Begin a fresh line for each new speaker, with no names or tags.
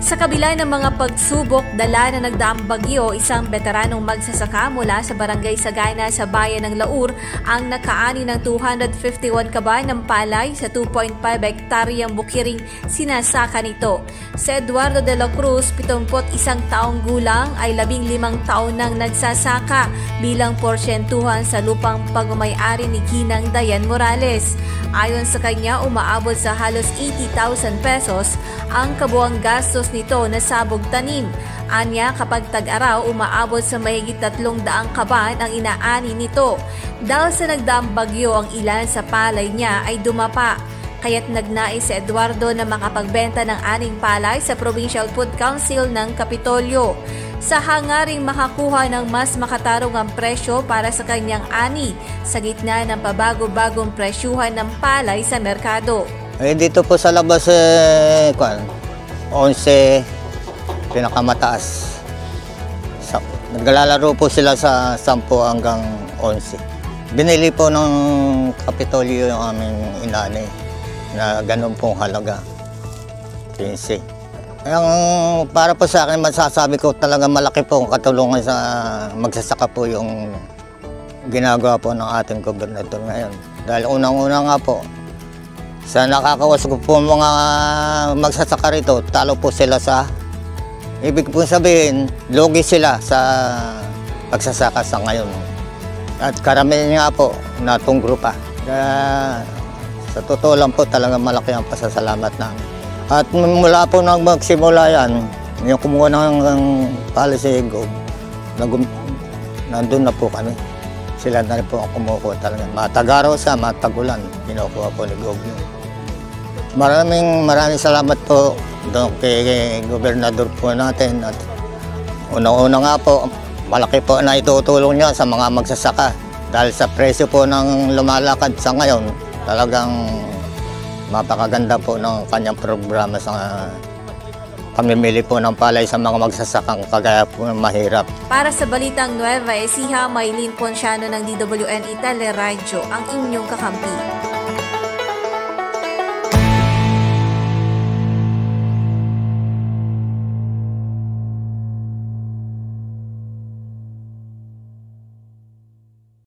Sa kabila ng mga pagsubok dala na nagdaang bagyo, isang veteranong magsasaka mula sa Barangay Sagana sa bayan ng Laur ang nakaani ng 251 kaban ng palay sa 2.5 hektaryang bukiring sinasaka nito. Si Eduardo de la Cruz, 71 taong gulang, ay 15 taon nang nagsasaka bilang porsyentuhan sa lupang pagmamay-ari ni Ginang Dayan Morales. Ayon sa kanya, umaabot sa halos 80,000 pesos ang kabuang gastos nito na sabog tanim. Anya, kapag tag-araw, umaabot sa mahigit 300 kaban ang inaani nito. Dahil sa nagdaang bagyo, ang ilan sa palay niya ay dumapa. Kaya't nagnais si Eduardo na makapagbenta ng aning palay sa Provincial Food Council ng Kapitolyo, sa hangaring makakuha ng mas makatarungang presyo para sa kanyang ani sa gitna ng pabago-bagong presyuhan ng palay sa merkado.
Dito po sa labas, 11 pinakamataas. Naglalaro po sila sa 10 hanggang 11. Binili po ng Kapitolyo yung aming inani na ganun pong halaga, 15. Para po sa akin, masasabi ko talaga malaki po katulungan sa magsasaka po yung ginagawa po ng ating gobernador ngayon. Dahil unang-una nga po, sa nakakawas ko po mga magsasaka rito, talo po sila sa, ibig po sabihin, lugi sila sa pagsasaka sa ngayon. At karamihan nga po, natungro pa. Kaya sa totoo lang po, talaga malaki ang pasasalamat namin. At mula po nang magsimula yan, yung kumuha ng policy gov, nandun na po kami. Sila na rin po ang kumukuha talaga. Matagaraw sa matagulan, kinukuha po ni gov. Maraming salamat po doon kay gobernador po natin. At unang-una nga po, malaki po na itutulong niya sa mga magsasaka. Dahil sa presyo po ng lumalakad sa ngayon, talagang mapakaganda po ng kanyang programa sa pamimili po ng palay sa mga magsasakang kagaya po mahirap.
Para sa Balitang Nueva Ecija, Maylin Ponciano ng DWNE Teleradyo, ang inyong kakampi.